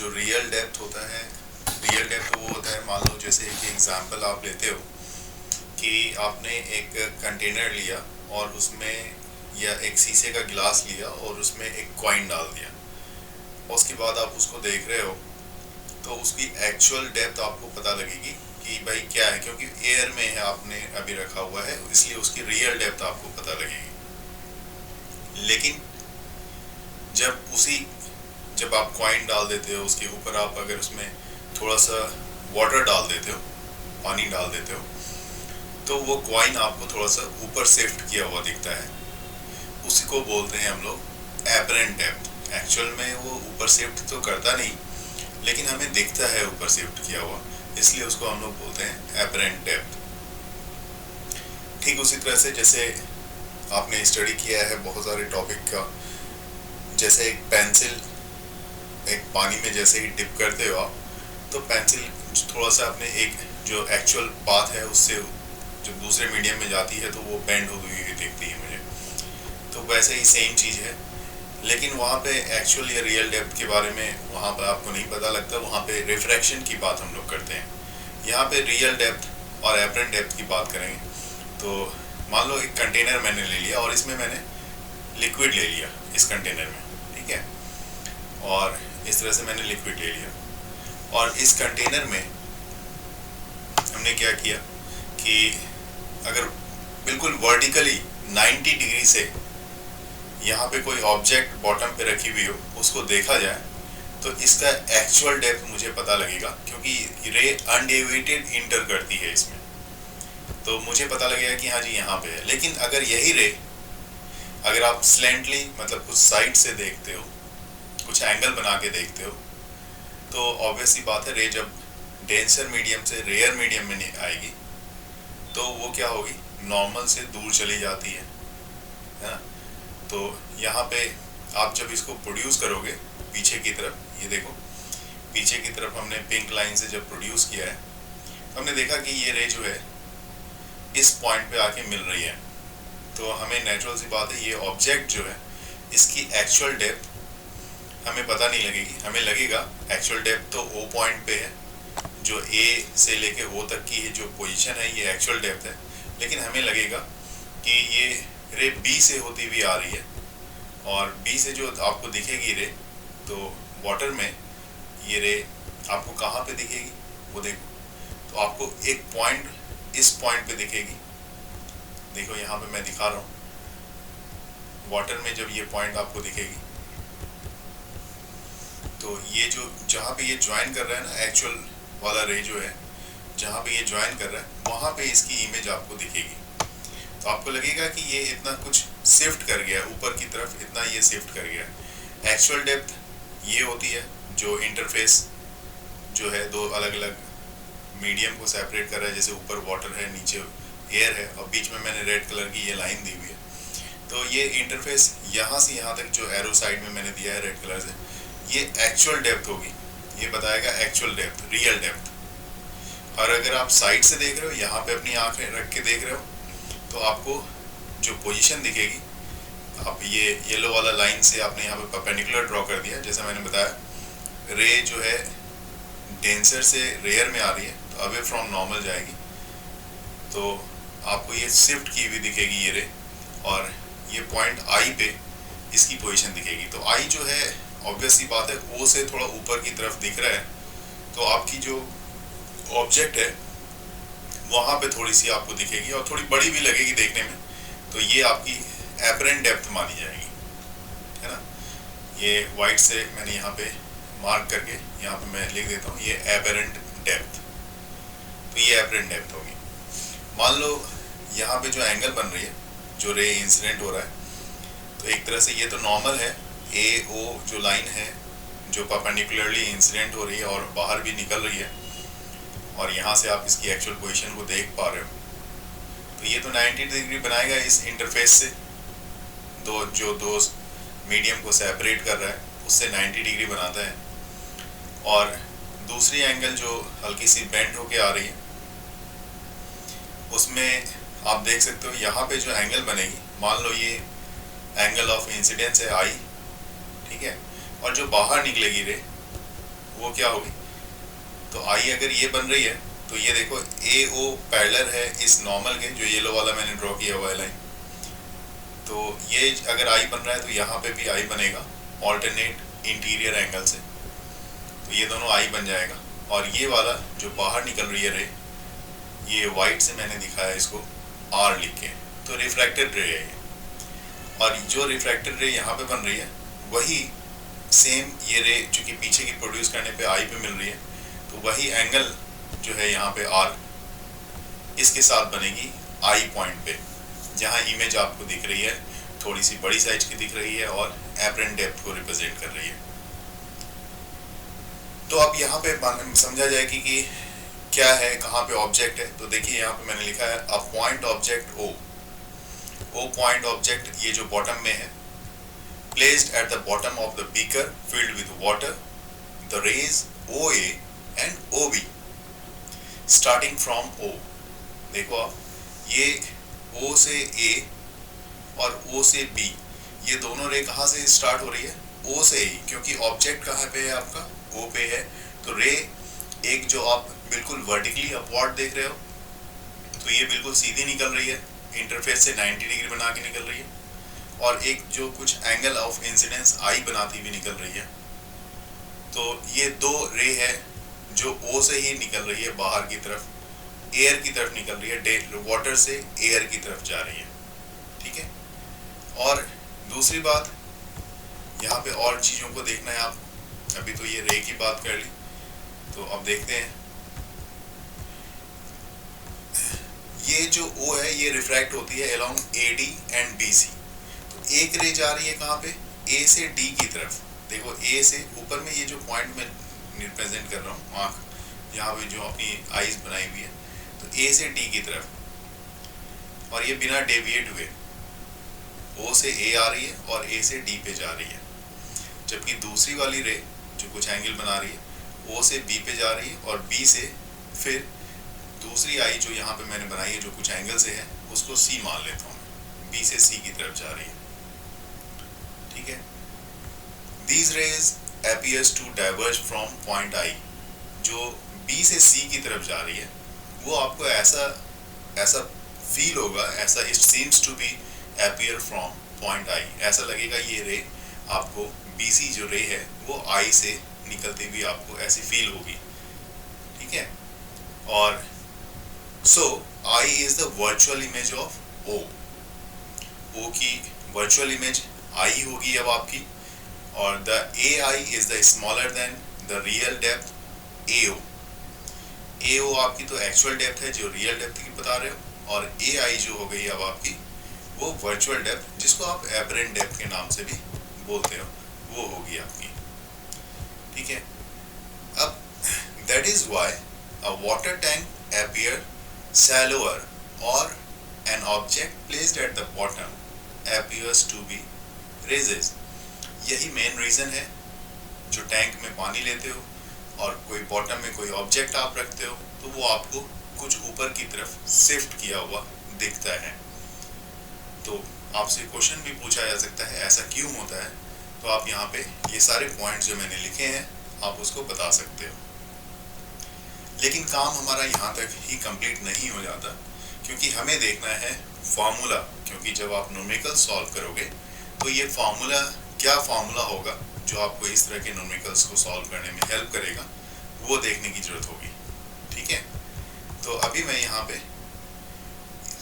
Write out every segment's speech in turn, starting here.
जो real depth होता है, रियल डेप्थ वो होता है, मान लो जैसे एक एग्जांपल आप लेते हो कि आपने एक कंटेनर लिया और उसमें या एक शीशे का गिलास लिया और उसमें एक कॉइन डाल दिया, उसके बाद आप उसको देख रहे हो तो उसकी एक्चुअल डेप्थ आपको पता लगेगी कि भाई क्या है, क्योंकि एयर में है, आपने अभी रखा हुआ है, इसलिए उसकी रियल डेप्थ आपको पता लगेगी। लेकिन जब आप कॉइन डाल देते हो, उसके ऊपर आप अगर उसमें थोड़ा सा वाटर डाल देते हो, पानी डाल देते हो, तो वो कॉइन आपको थोड़ा सा ऊपर शिफ्ट किया हुआ दिखता है। उसी को बोलते हैं हम लोग एपरेंट डेप्थ। एक्चुअल में वो ऊपर शिफ्ट तो करता नहीं, लेकिन हमें दिखता है ऊपर शिफ्ट किया हुआ, इसलिए उसको हम लोग बोलते हैं एपरेंट डेप्थ। ठीक उसी तरह से जैसे आपने स्टडी किया है बहुत सारे टॉपिक का, जैसे एक पेंसिल एक पानी में जैसे ही डिप करते हो आप, तो पेंसिल थोड़ा सा अपने एक जो एक्चुअल पाथ है उससे जब दूसरे मीडियम में जाती है तो वो बेंड हुई हुई दिखती है मुझे। तो वैसे ही सेम चीज़ है, लेकिन वहाँ पे एक्चुअल या रियल डेप्थ के बारे में वहाँ पर आपको नहीं पता लगता। वहाँ पे रिफ्रैक्शन की बात हम लोग करते हैं, यहाँ पे रियल डेप्थ और एपरेंट डेप्थ की बात करेंगे। तो मान लो एक कंटेनर मैंने ले लिया और इसमें मैंने लिक्विड ले लिया इस कंटेनर में, ठीक है, और इस तरह से मैंने लिक्विड ले लिया और इस कंटेनर में हमने क्या किया कि अगर बिल्कुल वर्टिकली 90 डिग्री से यहाँ पे कोई ऑब्जेक्ट बॉटम पे रखी हुई हो, उसको देखा जाए तो इसका एक्चुअल डेप्थ मुझे पता लगेगा, क्योंकि रे अनडेविएटेड इंटर करती है इसमें, तो मुझे पता लगेगा कि हाँ जी यहाँ पे है। लेकिन अगर यही रे अगर आप स्लैंटली मतलब कुछ साइड से देखते हो, कुछ एंगल बना के देखते हो, तो ऑब्वियस सी बात है रे जब डेंसर मीडियम से रेयर मीडियम में नहीं आएगी तो वो क्या होगी, नॉर्मल से दूर चली जाती है ना। तो यहाँ पे आप जब इसको प्रोड्यूस करोगे पीछे की तरफ, ये देखो पीछे की तरफ हमने पिंक लाइन से जब प्रोड्यूस किया है, हमने देखा कि ये रे जो है इस पॉइंट पे आके मिल रही है। तो हमें नेचुरल सी बात है, ये ऑब्जेक्ट जो है इसकी एक्चुअल डेप्थ हमें पता नहीं लगेगी। हमें लगेगा एक्चुअल डेप्थ तो ओ पॉइंट पे है, जो ए से लेके ओ तक की जो पोजीशन है ये एक्चुअल डेप्थ है, लेकिन हमें लगेगा कि ये रे बी से होती हुई आ रही है, और बी से जो आपको दिखेगी रे, तो वाटर में ये रे आपको कहाँ पे दिखेगी, वो देखो, तो आपको एक पॉइंट इस पॉइंट पे दिखेगी। देखो यहाँ पे मैं दिखा रहा हूँ, वाटर में जब ये पॉइंट आपको दिखेगी तो ये जो जहाँ पे ये ज्वाइन कर रहा है ना, एक्चुअल वाला रे जो है जहाँ पे ये ज्वाइन कर रहा है वहाँ पे इसकी इमेज आपको दिखेगी। तो आपको लगेगा कि ये इतना कुछ शिफ्ट कर गया ऊपर की तरफ, इतना ये शिफ्ट कर गया। एक्चुअल डेप्थ ये होती है जो इंटरफेस जो है दो अलग अलग मीडियम को सेपरेट कर रहा है, जैसे ऊपर वाटर है, नीचे एयर है, और बीच में मैंने रेड कलर की ये लाइन दी हुई है। तो ये इंटरफेस यहाँ से यहाँ तक जो एरो साइड में मैंने दिया है रेड कलर से, ये एक्चुअल डेप्थ होगी, ये बताएगा एक्चुअल डेप्थ, रियल डेप्थ। और अगर आप साइड से देख रहे हो, यहाँ पे अपनी आंखें रख के देख रहे हो, तो आपको जो पोजीशन दिखेगी, आप ये येलो वाला लाइन से आपने यहाँ पे परपेंडिकुलर ड्रॉ कर दिया, जैसे मैंने बताया रे जो है डेंसर से रेयर में आ रही है तो अवे फ्रॉम नॉर्मल जाएगी, तो आपको ये शिफ्ट की हुई दिखेगी ये रे, और ये पॉइंट आई पे इसकी पोजीशन दिखेगी। तो आई जो है ऑब्वियस सी बात है ओ से थोड़ा ऊपर की तरफ दिख रहा है, तो आपकी जो ऑब्जेक्ट है वहाँ पे थोड़ी सी आपको दिखेगी और थोड़ी बड़ी भी लगेगी देखने में, तो ये आपकी एपरेंट डेप्थ मानी जाएगी, है ना। ये वाइट से मैंने यहाँ पे मार्क करके यहाँ पे मैं लिख देता हूँ, ये एपरेंट डेप्थ, तो ये एपरेंट डेप्थ होगी। मान लो यहाँ पे जो एंगल बन रही है, जो रे इंसिडेंट हो रहा है, तो एक तरह से ये तो नॉर्मल है, ए ओ जो लाइन है जो परपेंडिकुलरली इंसिडेंट हो रही है और बाहर भी निकल रही है, और यहाँ से आप इसकी एक्चुअल पोजीशन को देख पा रहे हो, तो ये तो 90 डिग्री बनाएगा इस इंटरफेस से, दो मीडियम को सेपरेट कर रहा है उससे 90 डिग्री बनाता है। और दूसरी एंगल जो हल्की सी बेंड होके आ रही है, उसमें आप देख सकते हो यहाँ पे जो एंगल बनेगी, मान लो ये एंगल ऑफ इंसिडेंस है आई, ठीक है, और जो बाहर निकलेगी रे वो क्या होगी, तो आई अगर ये बन रही है तो ये देखो ए ओ पैरेलल है इस नॉर्मल के, जो येलो वाला मैंने ड्रॉ किया हुआ है लाइन, तो ये अगर आई बन रहा है तो यहाँ पे भी आई बनेगा ऑल्टरनेट इंटीरियर एंगल से, तो ये दोनों आई बन जाएगा। और ये वाला जो बाहर निकल रही है रे, ये वाइट से मैंने दिखाया इसको आर लिख के, तो रिफ्रैक्टेड रे है ये। और जो रिफ्रैक्टेड रे यहाँ पे बन रही है वही सेम ये रे चूँकि पीछे की प्रोड्यूस करने पे आई पे मिल रही है, तो वही एंगल जो है यहाँ पे आर इसके साथ बनेगी आई पॉइंट पे, जहाँ इमेज आपको दिख रही है थोड़ी सी बड़ी साइज की दिख रही है और एपरेंट डेप्थ को रिप्रेजेंट कर रही है। तो अब यहाँ पे समझा जाए कि क्या है, कहाँ पे ऑब्जेक्ट है। तो देखिए यहाँ पे मैंने लिखा है a point object O, O point object ये जो बॉटम में है, placed at the bottom of the beaker filled with water, the rays O A and O B starting from O. देखो आप ये ओ से ए और ओ से बी, ये दोनों रे कहाँ से स्टार्ट हो रही है, ओ से ही, क्योंकि ऑब्जेक्ट कहाँ पे है आपका, ओ पे है। तो रे एक जो आप बिल्कुल वर्टिकली अपवर्ड देख रहे हो, तो ये बिल्कुल सीधी निकल रही है, इंटरफेस से 90 डिग्री बना के निकल रही है, और एक जो कुछ एंगल ऑफ इंसिडेंस आई बनाती हुई निकल रही है। तो ये दो रे है जो ओ से ही निकल रही है, बाहर की तरफ एयर की तरफ निकल रही है, वाटर से एयर की तरफ जा रही है, ठीक है। और दूसरी बात यहाँ पे और चीज़ों को देखना है आप, अभी तो ये रे की बात कर ली, तो अब देखते हैं ये जो O है ये रिफ्रैक्ट होती है अलोंग AD एंड BC। तो एक रे जा रही है कहाँ पे, A से D की तरफ। देखो A से ऊपर में ये जो पॉइंट में रिप्रेजेंट कर रहा हूँ, आँख यहाँ पे जो अपनी आईज बनाई हुई है, तो A से D की तरफ, और ये बिना डेविएट हुए O से A आ रही है और A से D पे जा रही है। जबकि दूसरी वाली रे जो कुछ एंगल बना रही है O से B पे जा रही है और B से फिर दूसरी आई जो यहाँ पे मैंने बनाई है जो कुछ एंगल से है उसको C मान लेता हूँ, B से C की तरफ जा रही है, ठीक है। These rays appears to diverge from point I, जो B से C की तरफ जा रही है वो आपको ऐसा फील होगा, ऐसा it seems to be appear from point I, ऐसा लगेगा ये रे आपको BC जो रे है वो I से निकलती हुई आपको ऐसी फील होगी, ठीक है। और so I is the virtual image of O, O की virtual image I होगी अब आपकी, और the AI is the smaller than the real depth AO, AO आपकी तो एक्चुअल डेप्थ है जो रियल डेप्थ की बता रहे हो, और AI जो हो गई अब आपकी वो वर्चुअल डेप्थ जिसको आप एपरेंट डेप्थ के नाम से भी बोलते हो, वो होगी आपकी, ठीक है। अब that is why a water tank appear shallower or an object placed at the bottom appears to be raises। यही मेन रीज़न है, जो टैंक में पानी लेते हो और कोई बॉटम में कोई ऑब्जेक्ट आप रखते हो तो वो आपको कुछ ऊपर की तरफ शिफ्ट किया हुआ दिखता है। तो आपसे क्वेश्चन भी पूछा जा सकता है ऐसा क्यों होता है, तो आप यहाँ पे ये सारे पॉइंट्स जो मैंने लिखे हैं आप उसको बता सकते हो। लेकिन काम हमारा यहाँ तक ही कंप्लीट नहीं हो जाता, क्योंकि हमें देखना है फार्मूला, क्योंकि जब आप न्यूमेरिकल सॉल्व करोगे तो ये फार्मूला क्या फार्मूला होगा जो आपको इस तरह के न्यूमेरिकल्स को सॉल्व करने में हेल्प करेगा, वो देखने की जरूरत होगी, ठीक है। तो अभी मैं यहाँ पे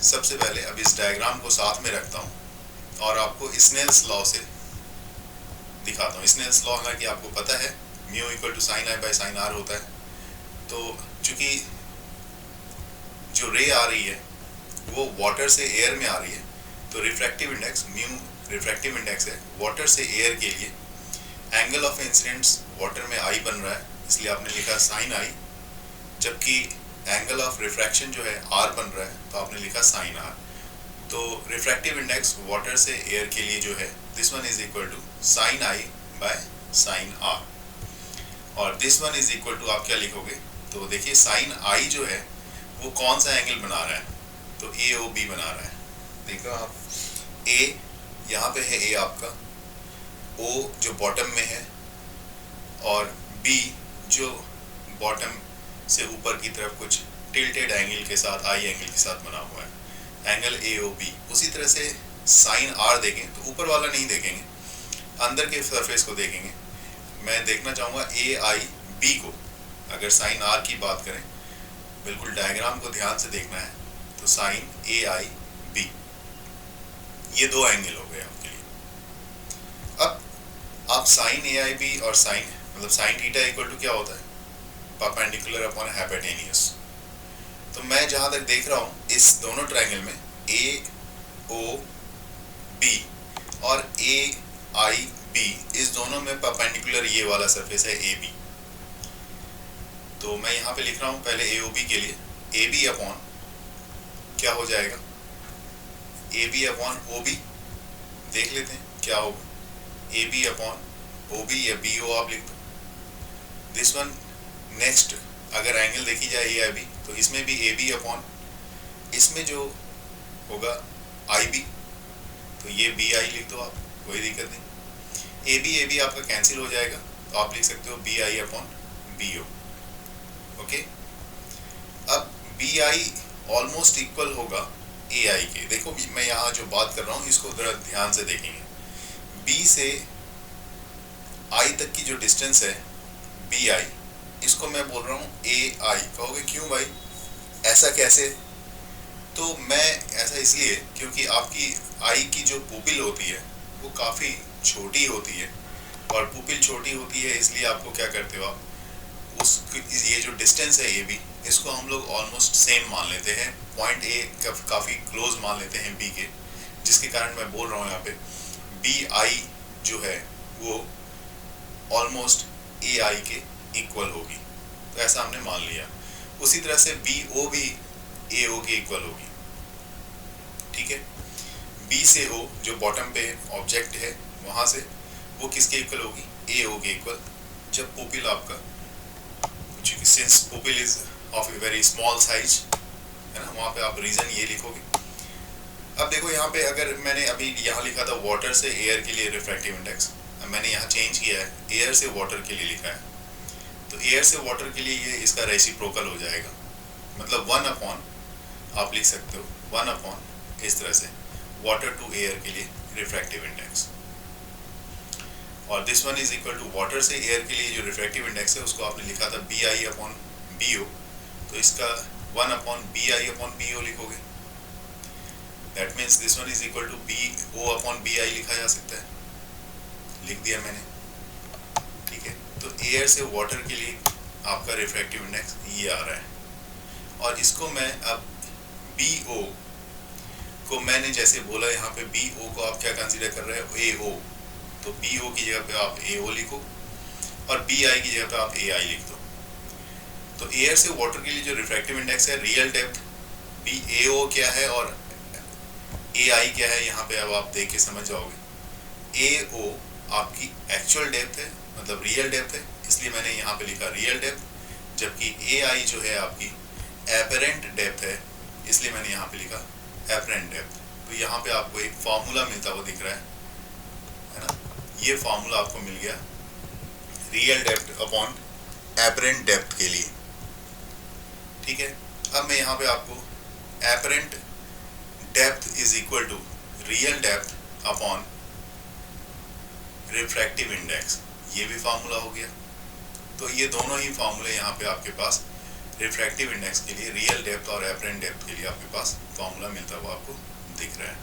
सबसे पहले अब इस डायग्राम को साथ में रखता हूँ और आपको स्नेल्स लॉ से दिखाता हूँ। स्नेल्स लॉ हालांकि आपको पता है mu equal to sine i by sine r होता है। तो चूंकि जो रे आ रही है वो वाटर से एयर में आ रही है, तो refractive index mu refractive index है वाटर से एयर के लिए। एंगल ऑफ इंसिडेंस वाटर में आई बन रहा है इसलिए आपने लिखा साइन आई, जबकि एंगल ऑफ रिफ्रैक्शन जो है आर बन रहा है तो आपने लिखा साइन आर। तो रिफ्रैक्टिव इंडेक्स वाटर से एयर के लिए जो है this one is equal to sine I by sine R, और this one is equal to आप क्या लिखोगे, तो देखिए साइन आई जो है वो कौन सा एंगल बना रहा है, तो ए ओ बी बना रहा है। देखो आप ए यहाँ पे है, ए आपका, ओ जो बॉटम में है और बी जो बॉटम से ऊपर की तरफ कुछ टिल्टेड एंगल के साथ, आई एंगल के साथ बना हुआ है, एंगल AOB। उसी तरह से साइन R देखें तो ऊपर वाला नहीं देखेंगे, अंदर के सरफेस को देखेंगे। मैं देखना चाहूँगा AIB को। अगर साइन R की बात करें, बिल्कुल डायग्राम को ध्यान से देखना है, तो साइन AIB, ये दो एंगल हो गए आपके लिए। अब आप साइन AIB और साइन मतलब साइन थीटा इक्वल टू क्या होता है, परपेंडिकुलर अपॉन हाइपोटेन्यूज। तो मैं जहां तक देख रहा हूं, इस दोनों ट्रायंगल में AOB और AIB, इस दोनों में परपेंडिकुलर ये वाला सरफेस है AB। तो मैं यहाँ पे लिख रहा हूँ पहले AOB के लिए, AB अपॉन क्या हो जाएगा, AB अपॉन OB। देख लेते हैं क्या होगा, AB अपॉन OB या BO आप लिख दो। दिस वन नेक्स्ट, अगर एंगल देखी जाए AIB, तो इसमें भी AB अपॉन, इसमें जो होगा IB, तो ये BI लिख दो आप, कोई दिक्कत नहीं। AB आपका कैंसिल हो जाएगा, तो आप लिख सकते हो BI अपॉन BO। ओके, अब BI ऑलमोस्ट इक्वल होगा AI के। देखो मैं यहाँ जो बात कर रहा हूँ इसको जरा ध्यान से देखेंगे। B से I तक की जो डिस्टेंस है BI, इसको मैं बोल रहा हूँ AI। कहोगे क्यों भाई, ऐसा कैसे? तो मैं ऐसा इसलिए क्योंकि आपकी आई की जो पुपिल होती है वो काफ़ी छोटी होती है, और पुपिल छोटी होती है इसलिए आपको क्या करते हो आप, उस ये जो डिस्टेंस है AB, इसको हम लोग ऑलमोस्ट सेम मान लेते हैं, पॉइंट A काफ़ी क्लोज मान लेते हैं B के, जिसके कारण मैं बोल रहा हूँ यहाँ पे BI जो है वो ऑलमोस्ट AI के इक्वल होगी। तो ऐसा हमने मान लिया। उसी तरह से BO भी AO के इक्वल होगी। ठीक है, B से O जो बॉटम पे ऑब्जेक्ट है वहाँ से, वो किसके इक्वल होगी, AO के इक्वल। जब पुपिल आपका, since pupil is of a very small size, है ना, वहाँ पे आप रीजन ये लिखोगे। अब देखो यहाँ पे, अगर मैंने अभी यहाँ लिखा था वाटर से एयर के लिए रिफ्रैक्टिव इंडेक्स, मैंने यहाँ चेंज किया है, एयर से वाटर के लिए लिखा है। तो एयर से वाटर के लिए ये इसका रेसिप्रोकल हो जाएगा, मतलब 1 अपॉन आप लिख सकते हो, 1 अपॉन इस तरह से वाटर टू एयर के लिए रिफ्रैक्टिव इंडेक्स, और this one is equal to water से एयर के लिए जो रिफ्रैक्टिव इंडेक्स है उसको आपने लिखा था BI अपॉन BO, तो इसका 1 अपॉन BI अपॉन BO लिखोगे। That means this one is equal to BO upon BI लिखा जा सकता है, लिख दिया मैंने। ठीक है, तो एयर से वाटर के लिए आपका रिफ्रैक्टिव इंडेक्स ये आ रहा है, और इसको मैं अब BO को, मैंने जैसे बोला यहाँ पे BO को आप क्या कंसीडर कर रहे हो, AO, तो BO की जगह पे आप AO लिखो, और BI की जगह पे आप AI लिख दो। तो एयर से वाटर के लिए जो रिफ्रैक्टिव इंडेक्स है, रियल डेप्थ BAO क्या है और AI क्या है, यहाँ पे अब आप देख के समझ जाओगे। AO आपकी एक्चुअल डेप्थ है, मतलब रियल डेप्थ है, इसलिए मैंने यहाँ पे लिखा रियल डेप्थ, जबकि AI जो है आपकी एपरेंट डेप्थ है, इसलिए मैंने यहाँ पे लिखा एपरेंट डेप्थ। तो यहाँ पे आपको एक फार्मूला मिलता हुआ दिख रहा है ना, ये फार्मूला आपको मिल गया real depth upon apparent depth के लिए। ठीक है, अब मैं यहाँ पे आपको apparent depth is equal to real depth upon refractive index, ये भी फार्मूला हो गया। तो ये दोनों ही फार्मूले यहाँ पे आपके पास रिफ्रैक्टिव इंडेक्स के लिए, रियल डेप्थ और एपरेंट डेप्थ के लिए आपके पास फार्मूला मिलता हुआ आपको दिख रहा है।